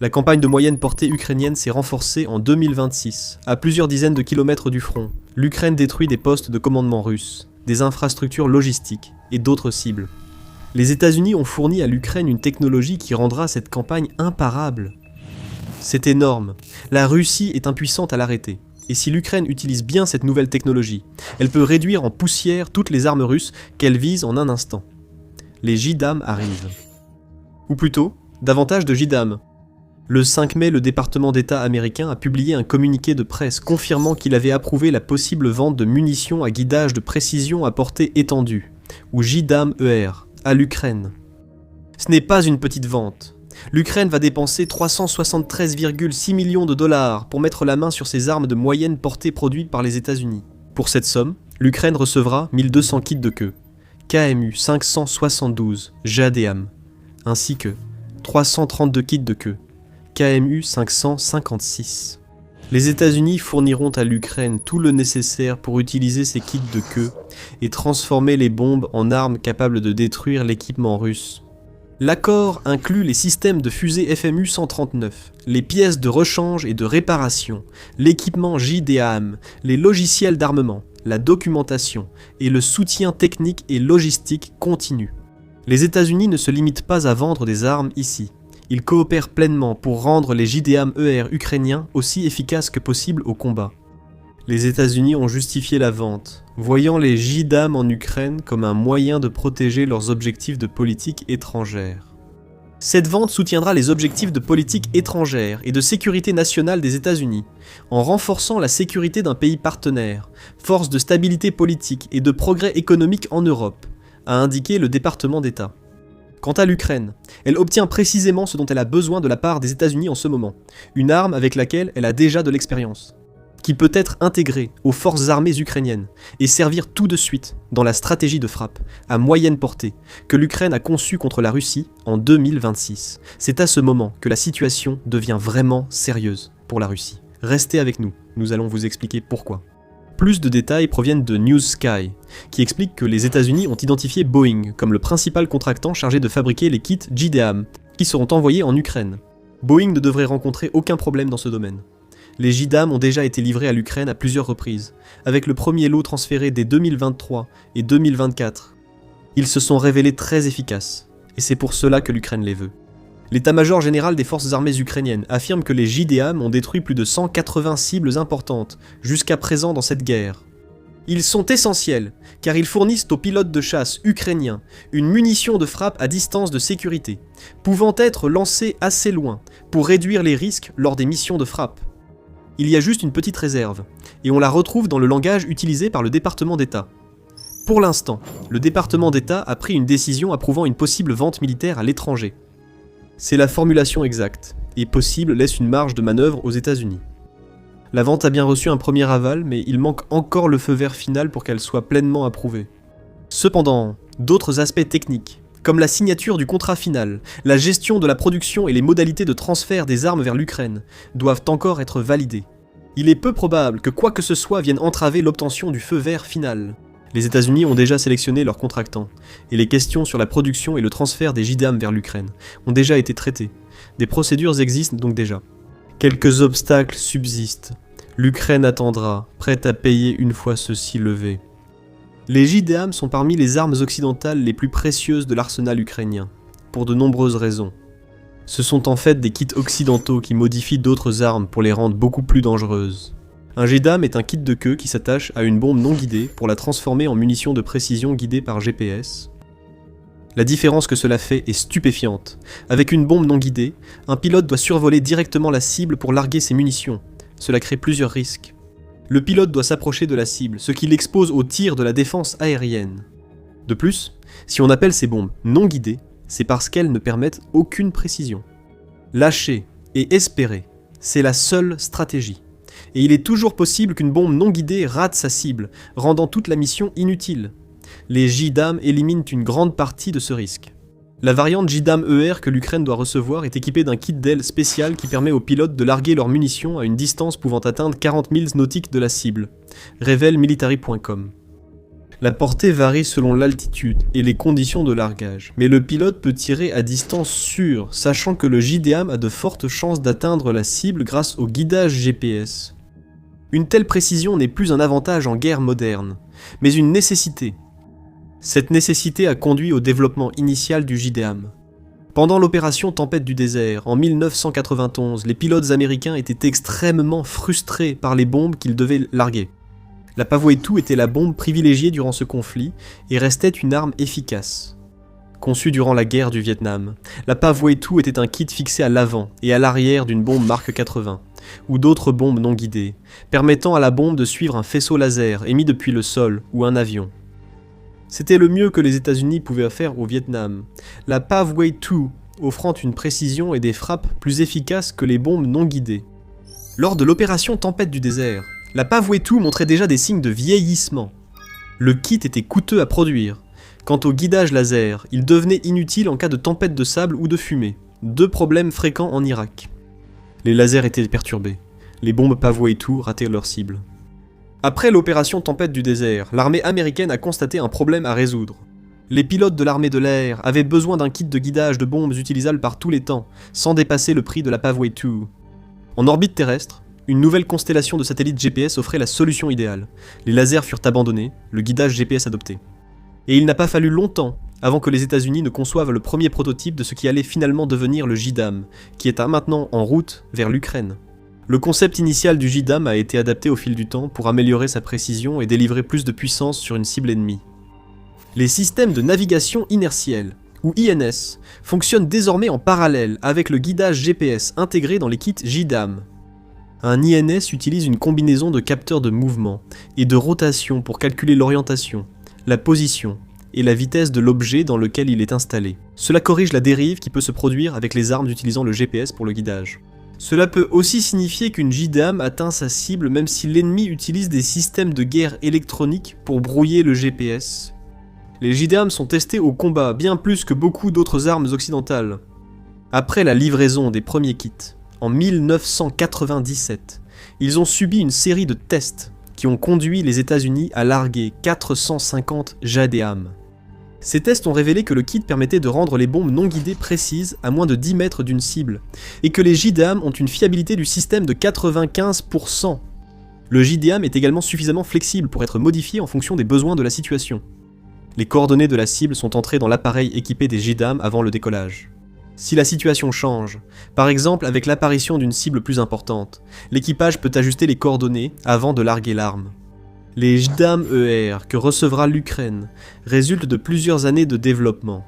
La campagne de moyenne portée ukrainienne s'est renforcée en 2026. À plusieurs dizaines de kilomètres du front, l'Ukraine détruit des postes de commandement russes, des infrastructures logistiques et d'autres cibles. Les États-Unis ont fourni à l'Ukraine une technologie qui rendra cette campagne imparable. C'est énorme. La Russie est impuissante à l'arrêter. Et si l'Ukraine utilise bien cette nouvelle technologie, elle peut réduire en poussière toutes les armes russes qu'elle vise en un instant. Les JDAM arrivent. Ou plutôt, davantage de JDAM. Le 5 mai, le département d'État américain a publié un communiqué de presse confirmant qu'il avait approuvé la possible vente de munitions à guidage de précision à portée étendue, ou JDAM-ER, à l'Ukraine. Ce n'est pas une petite vente. L'Ukraine va dépenser 373,6 millions de dollars pour mettre la main sur ces armes de moyenne portée produites par les États-Unis. Pour cette somme, l'Ukraine recevra 1200 kits de queue, KMU 572 JDAM, ainsi que 332 kits de queue, KMU 556. Les États-Unis fourniront à l'Ukraine tout le nécessaire pour utiliser ces kits de queue et transformer les bombes en armes capables de détruire l'équipement russe. L'accord inclut les systèmes de fusées FMU-139, les pièces de rechange et de réparation, l'équipement JDAM, les logiciels d'armement, la documentation et le soutien technique et logistique continu. Les États-Unis ne se limitent pas à vendre des armes ici. Ils coopèrent pleinement pour rendre les JDAM-ER ukrainiens aussi efficaces que possible au combat. Les États-Unis ont justifié la vente, voyant les JDAM en Ukraine comme un moyen de protéger leurs objectifs de politique étrangère. Cette vente soutiendra les objectifs de politique étrangère et de sécurité nationale des États-Unis, en renforçant la sécurité d'un pays partenaire, force de stabilité politique et de progrès économique en Europe, a indiqué le département d'État. Quant à l'Ukraine, elle obtient précisément ce dont elle a besoin de la part des États-Unis en ce moment, une arme avec laquelle elle a déjà de l'expérience, qui peut être intégrée aux forces armées ukrainiennes et servir tout de suite dans la stratégie de frappe à moyenne portée que l'Ukraine a conçue contre la Russie en 2026. C'est à ce moment que la situation devient vraiment sérieuse pour la Russie. Restez avec nous, nous allons vous expliquer pourquoi. Plus de détails proviennent de News Sky, qui explique que les États-Unis ont identifié Boeing comme le principal contractant chargé de fabriquer les kits JDAM, qui seront envoyés en Ukraine. Boeing ne devrait rencontrer aucun problème dans ce domaine. Les JDAM ont déjà été livrés à l'Ukraine à plusieurs reprises, avec le premier lot transféré dès 2023 et 2024. Ils se sont révélés très efficaces, et c'est pour cela que l'Ukraine les veut. L'état-major général des forces armées ukrainiennes affirme que les JDAM ont détruit plus de 180 cibles importantes jusqu'à présent dans cette guerre. Ils sont essentiels, car ils fournissent aux pilotes de chasse ukrainiens une munition de frappe à distance de sécurité, pouvant être lancée assez loin pour réduire les risques lors des missions de frappe. Il y a juste une petite réserve, et on la retrouve dans le langage utilisé par le département d'État. Pour l'instant, le département d'État a pris une décision approuvant une possible vente militaire à l'étranger. C'est la formulation exacte, et possible laisse une marge de manœuvre aux États-Unis. La vente a bien reçu un premier aval, mais il manque encore le feu vert final pour qu'elle soit pleinement approuvée. Cependant, d'autres aspects techniques, comme la signature du contrat final, la gestion de la production et les modalités de transfert des armes vers l'Ukraine, doivent encore être validés. Il est peu probable que quoi que ce soit vienne entraver l'obtention du feu vert final. Les États-Unis ont déjà sélectionné leurs contractants, et les questions sur la production et le transfert des JDAM vers l'Ukraine ont déjà été traitées. Des procédures existent donc déjà. Quelques obstacles subsistent. L'Ukraine attendra, prête à payer une fois ceux-ci levés. Les JDAM sont parmi les armes occidentales les plus précieuses de l'arsenal ukrainien, pour de nombreuses raisons. Ce sont en fait des kits occidentaux qui modifient d'autres armes pour les rendre beaucoup plus dangereuses. Un JDAM est un kit de queue qui s'attache à une bombe non guidée pour la transformer en munition de précision guidée par GPS. La différence que cela fait est stupéfiante. Avec une bombe non guidée, un pilote doit survoler directement la cible pour larguer ses munitions. Cela crée plusieurs risques. Le pilote doit s'approcher de la cible, ce qui l'expose au tir de la défense aérienne. De plus, si on appelle ces bombes non guidées, c'est parce qu'elles ne permettent aucune précision. Lâcher et espérer, c'est la seule stratégie. Et il est toujours possible qu'une bombe non guidée rate sa cible, rendant toute la mission inutile. Les JDAM éliminent une grande partie de ce risque. La variante JDAM-ER que l'Ukraine doit recevoir est équipée d'un kit d'aile spécial qui permet aux pilotes de larguer leurs munitions à une distance pouvant atteindre 40 milles nautiques de la cible, révèle military.com. La portée varie selon l'altitude et les conditions de largage, mais le pilote peut tirer à distance sûre, sachant que le JDAM a de fortes chances d'atteindre la cible grâce au guidage GPS. Une telle précision n'est plus un avantage en guerre moderne, mais une nécessité. Cette nécessité a conduit au développement initial du JDAM. Pendant l'opération Tempête du désert, en 1991, les pilotes américains étaient extrêmement frustrés par les bombes qu'ils devaient larguer. La Pavois-2 était la bombe privilégiée durant ce conflit et restait une arme efficace. Conçue durant la guerre du Vietnam, la Pavois-2 était un kit fixé à l'avant et à l'arrière d'une bombe Mark 80, ou d'autres bombes non guidées, permettant à la bombe de suivre un faisceau laser émis depuis le sol ou un avion. C'était le mieux que les États-Unis pouvaient faire au Vietnam, la Pavois-2 offrant une précision et des frappes plus efficaces que les bombes non guidées. Lors de l'opération Tempête du désert, la Pavois-2 montrait déjà des signes de vieillissement. Le kit était coûteux à produire. Quant au guidage laser, il devenait inutile en cas de tempête de sable ou de fumée, deux problèmes fréquents en Irak. Les lasers étaient perturbés. Les bombes Pavois-2 rataient leur cible. Après l'opération Tempête du désert, l'armée américaine a constaté un problème à résoudre. Les pilotes de l'armée de l'air avaient besoin d'un kit de guidage de bombes utilisable par tous les temps, sans dépasser le prix de la Pavois-2. En orbite terrestre, une nouvelle constellation de satellites GPS offrait la solution idéale. Les lasers furent abandonnés, le guidage GPS adopté. Et il n'a pas fallu longtemps avant que les États-Unis ne conçoivent le premier prototype de ce qui allait finalement devenir le JDAM, qui est maintenant en route vers l'Ukraine. Le concept initial du JDAM a été adapté au fil du temps pour améliorer sa précision et délivrer plus de puissance sur une cible ennemie. Les systèmes de navigation inertielle, ou INS, fonctionnent désormais en parallèle avec le guidage GPS intégré dans les kits JDAM. Un INS utilise une combinaison de capteurs de mouvement et de rotation pour calculer l'orientation, la position et la vitesse de l'objet dans lequel il est installé. Cela corrige la dérive qui peut se produire avec les armes utilisant le GPS pour le guidage. Cela peut aussi signifier qu'une JDAM atteint sa cible même si l'ennemi utilise des systèmes de guerre électroniques pour brouiller le GPS. Les JDAM sont testés au combat bien plus que beaucoup d'autres armes occidentales. Après la livraison des premiers kits, en 1997, ils ont subi une série de tests qui ont conduit les États-Unis à larguer 450 JDAM. Ces tests ont révélé que le kit permettait de rendre les bombes non guidées précises à moins de 10 mètres d'une cible, et que les JDAM ont une fiabilité du système de 95%. Le JDAM est également suffisamment flexible pour être modifié en fonction des besoins de la situation. Les coordonnées de la cible sont entrées dans l'appareil équipé des JDAM avant le décollage. Si la situation change, par exemple avec l'apparition d'une cible plus importante, l'équipage peut ajuster les coordonnées avant de larguer l'arme. Les JDAM-ER que recevra l'Ukraine résultent de plusieurs années de développement,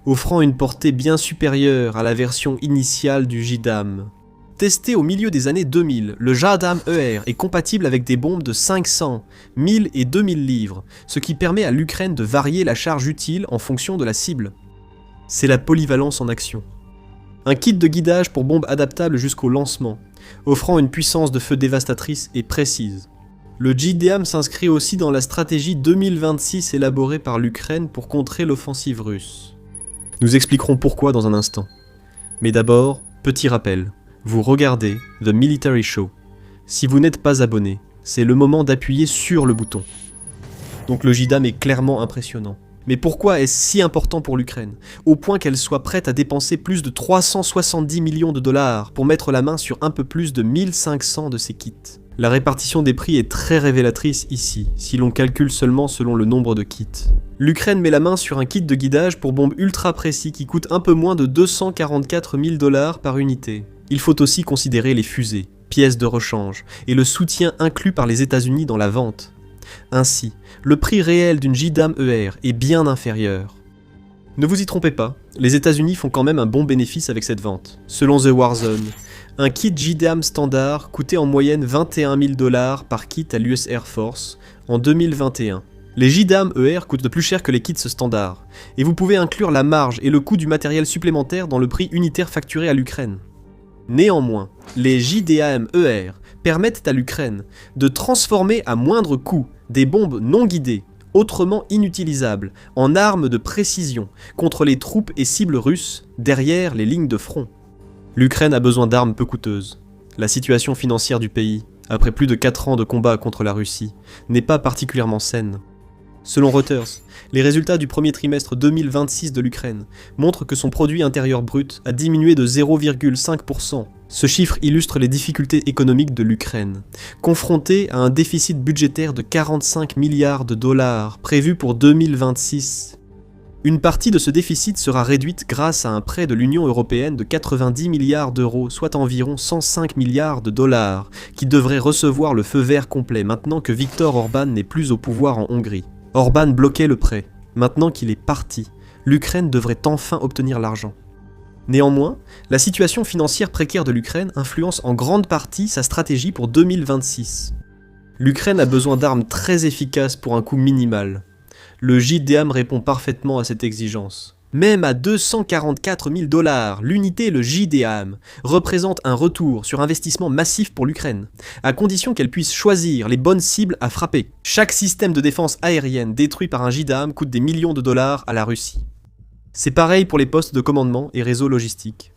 offrant une portée bien supérieure à la version initiale du JDAM. Testé au milieu des années 2000, le JDAM-ER est compatible avec des bombes de 500, 1000 et 2000 livres, ce qui permet à l'Ukraine de varier la charge utile en fonction de la cible. C'est la polyvalence en action. Un kit de guidage pour bombes adaptables jusqu'au lancement, offrant une puissance de feu dévastatrice et précise. Le JDAM s'inscrit aussi dans la stratégie 2026 élaborée par l'Ukraine pour contrer l'offensive russe. Nous expliquerons pourquoi dans un instant. Mais d'abord, petit rappel, vous regardez The Military Show. Si vous n'êtes pas abonné, c'est le moment d'appuyer sur le bouton. Donc le JDAM est clairement impressionnant. Mais pourquoi est-ce si important pour l'Ukraine, au point qu'elle soit prête à dépenser plus de 370 millions de dollars pour mettre la main sur un peu plus de 1500 de ces kits? La répartition des prix est très révélatrice ici, si l'on calcule seulement selon le nombre de kits. L'Ukraine met la main sur un kit de guidage pour bombes ultra précis qui coûte un peu moins de 244 000 dollars par unité. Il faut aussi considérer les fusées, pièces de rechange, et le soutien inclus par les États-Unis dans la vente. Ainsi, le prix réel d'une JDAM-ER est bien inférieur. Ne vous y trompez pas, les États-Unis font quand même un bon bénéfice avec cette vente. Selon The Warzone, un kit JDAM standard coûtait en moyenne 21 000 dollars par kit à l'US Air Force en 2021. Les JDAM-ER coûtent plus cher que les kits standards, et vous pouvez inclure la marge et le coût du matériel supplémentaire dans le prix unitaire facturé à l'Ukraine. Néanmoins, les JDAM-ER permettent à l'Ukraine de transformer à moindre coût des bombes non guidées, autrement inutilisables, en armes de précision contre les troupes et cibles russes derrière les lignes de front. L'Ukraine a besoin d'armes peu coûteuses. La situation financière du pays, après plus de 4 ans de combat contre la Russie, n'est pas particulièrement saine. Selon Reuters, les résultats du premier trimestre 2026 de l'Ukraine montrent que son produit intérieur brut a diminué de 0,5%. Ce chiffre illustre les difficultés économiques de l'Ukraine, confrontée à un déficit budgétaire de 45 milliards de dollars prévu pour 2026. Une partie de ce déficit sera réduite grâce à un prêt de l'Union européenne de 90 milliards d'euros, soit environ 105 milliards de dollars, qui devrait recevoir le feu vert complet maintenant que Viktor Orban n'est plus au pouvoir en Hongrie. Orban bloquait le prêt. Maintenant qu'il est parti, l'Ukraine devrait enfin obtenir l'argent. Néanmoins, la situation financière précaire de l'Ukraine influence en grande partie sa stratégie pour 2026. L'Ukraine a besoin d'armes très efficaces pour un coût minimal. Le JDAM répond parfaitement à cette exigence. Même à 244 000 $, l'unité, le JDAM, représente un retour sur investissement massif pour l'Ukraine, à condition qu'elle puisse choisir les bonnes cibles à frapper. Chaque système de défense aérienne détruit par un JDAM coûte des millions de dollars à la Russie. C'est pareil pour les postes de commandement et réseaux logistiques.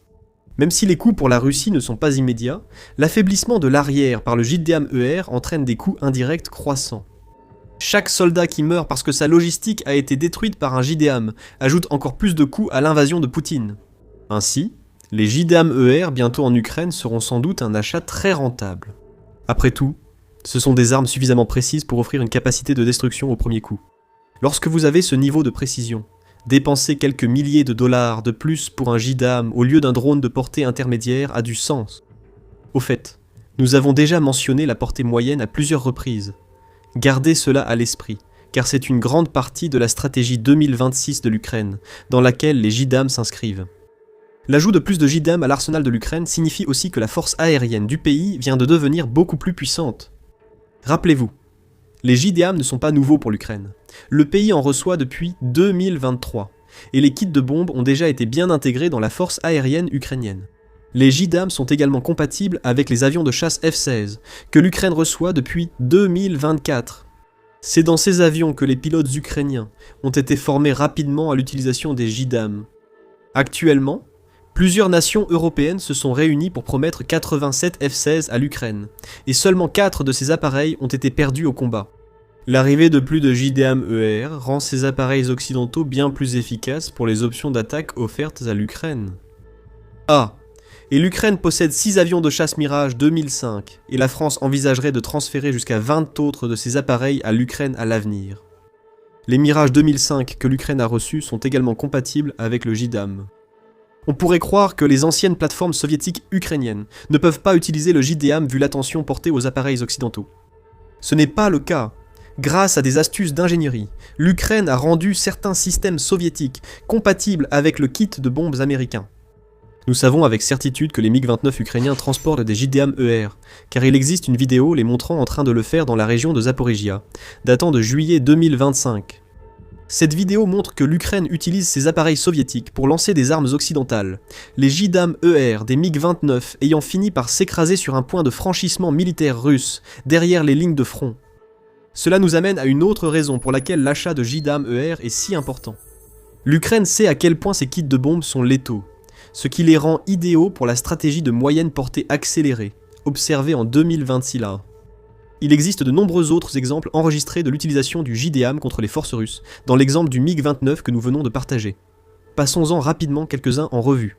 Même si les coûts pour la Russie ne sont pas immédiats, l'affaiblissement de l'arrière par le JDAM-ER entraîne des coûts indirects croissants. Chaque soldat qui meurt parce que sa logistique a été détruite par un JDAM ajoute encore plus de coûts à l'invasion de Poutine. Ainsi, les JDAM-ER bientôt en Ukraine seront sans doute un achat très rentable. Après tout, ce sont des armes suffisamment précises pour offrir une capacité de destruction au premier coup. Lorsque vous avez ce niveau de précision, dépenser quelques milliers de dollars de plus pour un JDAM au lieu d'un drone de portée intermédiaire a du sens. Au fait, nous avons déjà mentionné la portée moyenne à plusieurs reprises. Gardez cela à l'esprit, car c'est une grande partie de la stratégie 2026 de l'Ukraine, dans laquelle les JDAM s'inscrivent. L'ajout de plus de JDAM à l'arsenal de l'Ukraine signifie aussi que la force aérienne du pays vient de devenir beaucoup plus puissante. Rappelez-vous, les JDAM ne sont pas nouveaux pour l'Ukraine. Le pays en reçoit depuis 2023, et les kits de bombes ont déjà été bien intégrés dans la force aérienne ukrainienne. Les JDAM sont également compatibles avec les avions de chasse F-16, que l'Ukraine reçoit depuis 2024. C'est dans ces avions que les pilotes ukrainiens ont été formés rapidement à l'utilisation des JDAM. Actuellement, plusieurs nations européennes se sont réunies pour promettre 87 F-16 à l'Ukraine, et seulement 4 de ces appareils ont été perdus au combat. L'arrivée de plus de JDAM-ER rend ces appareils occidentaux bien plus efficaces pour les options d'attaque offertes à l'Ukraine. Et l'Ukraine possède 6 avions de chasse Mirage 2005, et la France envisagerait de transférer jusqu'à 20 autres de ces appareils à l'Ukraine à l'avenir. Les Mirage 2005 que l'Ukraine a reçus sont également compatibles avec le JDAM. On pourrait croire que les anciennes plateformes soviétiques ukrainiennes ne peuvent pas utiliser le JDAM vu l'attention portée aux appareils occidentaux. Ce n'est pas le cas. Grâce à des astuces d'ingénierie, l'Ukraine a rendu certains systèmes soviétiques compatibles avec le kit de bombes américain. Nous savons avec certitude que les MiG-29 ukrainiens transportent des JDAM-ER, car il existe une vidéo les montrant en train de le faire dans la région de Zaporizhia, datant de juillet 2025. Cette vidéo montre que l'Ukraine utilise ses appareils soviétiques pour lancer des armes occidentales, les JDAM-ER des MiG-29 ayant fini par s'écraser sur un point de franchissement militaire russe, derrière les lignes de front. Cela nous amène à une autre raison pour laquelle l'achat de JDAM-ER est si important. L'Ukraine sait à quel point ces kits de bombes sont létaux, ce qui les rend idéaux pour la stratégie de moyenne portée accélérée, observée en 2026 là. Il existe de nombreux autres exemples enregistrés de l'utilisation du JDAM contre les forces russes, dans l'exemple du MiG-29 que nous venons de partager. Passons-en rapidement quelques-uns en revue.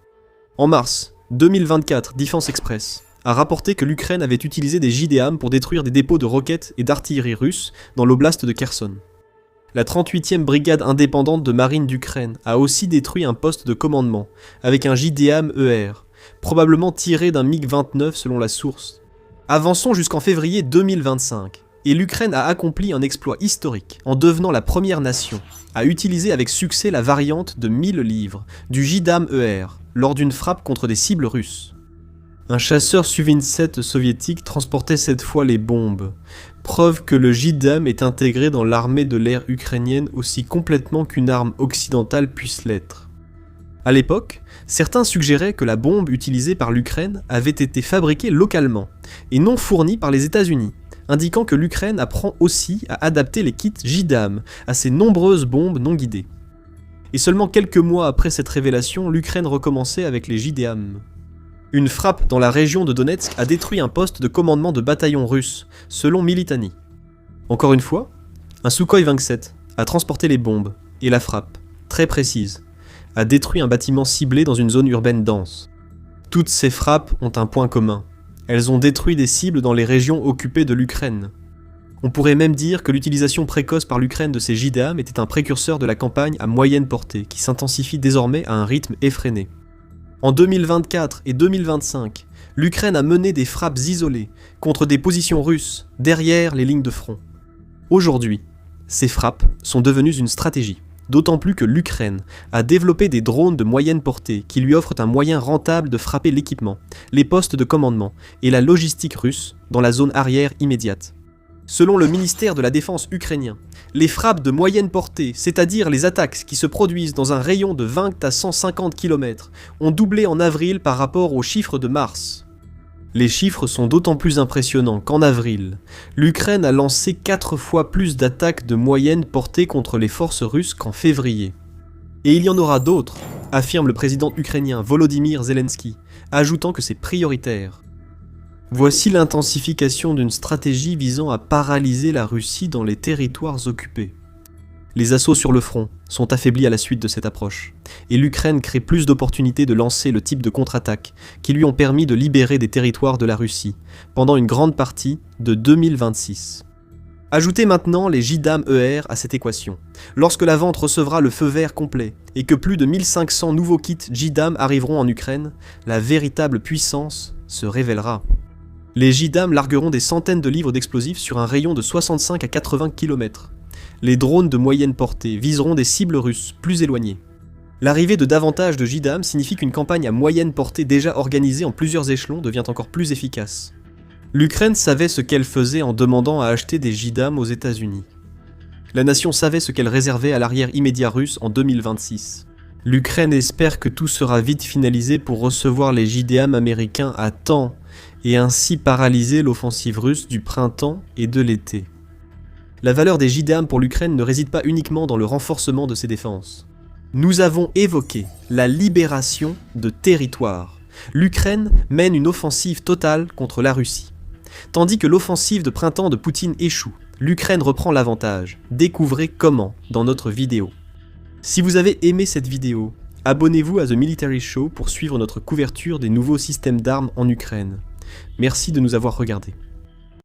En mars 2024, Defense Express a rapporté que l'Ukraine avait utilisé des JDAM pour détruire des dépôts de roquettes et d'artillerie russes dans l'oblast de Kherson. La 38e brigade indépendante de marine d'Ukraine a aussi détruit un poste de commandement, avec un JDAM-ER, probablement tiré d'un MiG-29 selon la source. Avançons jusqu'en février 2025, et l'Ukraine a accompli un exploit historique, en devenant la première nation à utiliser avec succès la variante de 1000 livres, du JDAM-ER, lors d'une frappe contre des cibles russes. Un chasseur Su-27 soviétique transportait cette fois les bombes, preuve que le JDAM est intégré dans l'armée de l'air ukrainienne aussi complètement qu'une arme occidentale puisse l'être. À l'époque, certains suggéraient que la bombe utilisée par l'Ukraine avait été fabriquée localement, et non fournie par les États-Unis, indiquant que l'Ukraine apprend aussi à adapter les kits JDAM à ces nombreuses bombes non guidées. Et seulement quelques mois après cette révélation, l'Ukraine recommençait avec les JDAM. Une frappe dans la région de Donetsk a détruit un poste de commandement de bataillon russe, selon Militani. Encore une fois, un Sukhoi 27 a transporté les bombes et la frappe, très précise, a détruit un bâtiment ciblé dans une zone urbaine dense. Toutes ces frappes ont un point commun. Elles ont détruit des cibles dans les régions occupées de l'Ukraine. On pourrait même dire que l'utilisation précoce par l'Ukraine de ces JDAM était un précurseur de la campagne à moyenne portée, qui s'intensifie désormais à un rythme effréné. En 2024 et 2025, l'Ukraine a mené des frappes isolées contre des positions russes derrière les lignes de front. Aujourd'hui, ces frappes sont devenues une stratégie, d'autant plus que l'Ukraine a développé des drones de moyenne portée qui lui offrent un moyen rentable de frapper l'équipement, les postes de commandement et la logistique russe dans la zone arrière immédiate. Selon le ministère de la Défense ukrainien, les frappes de moyenne portée, c'est-à-dire les attaques qui se produisent dans un rayon de 20 à 150 km, ont doublé en avril par rapport aux chiffres de mars. Les chiffres sont d'autant plus impressionnants qu'en avril, l'Ukraine a lancé 4 fois plus d'attaques de moyenne portée contre les forces russes qu'en février. Et il y en aura d'autres, affirme le président ukrainien Volodymyr Zelensky, ajoutant que c'est prioritaire. Voici l'intensification d'une stratégie visant à paralyser la Russie dans les territoires occupés. Les assauts sur le front sont affaiblis à la suite de cette approche, et l'Ukraine crée plus d'opportunités de lancer le type de contre-attaque qui lui ont permis de libérer des territoires de la Russie pendant une grande partie de 2026. Ajoutez maintenant les JDAM-ER à cette équation. Lorsque la vente recevra le feu vert complet et que plus de 1500 nouveaux kits JDAM arriveront en Ukraine, la véritable puissance se révélera. Les JDAM largueront des centaines de livres d'explosifs sur un rayon de 65 à 80 km. Les drones de moyenne portée viseront des cibles russes plus éloignées. L'arrivée de davantage de JDAM signifie qu'une campagne à moyenne portée déjà organisée en plusieurs échelons devient encore plus efficace. L'Ukraine savait ce qu'elle faisait en demandant à acheter des JDAM aux États-Unis. La nation savait ce qu'elle réservait à l'arrière immédiat russe en 2026. L'Ukraine espère que tout sera vite finalisé pour recevoir les JDAM américains à temps et ainsi paralyser l'offensive russe du printemps et de l'été. La valeur des JDAM pour l'Ukraine ne réside pas uniquement dans le renforcement de ses défenses. Nous avons évoqué la libération de territoires. L'Ukraine mène une offensive totale contre la Russie. Tandis que l'offensive de printemps de Poutine échoue, l'Ukraine reprend l'avantage. Découvrez comment dans notre vidéo. Si vous avez aimé cette vidéo, abonnez-vous à The Military Show pour suivre notre couverture des nouveaux systèmes d'armes en Ukraine. Merci de nous avoir regardés.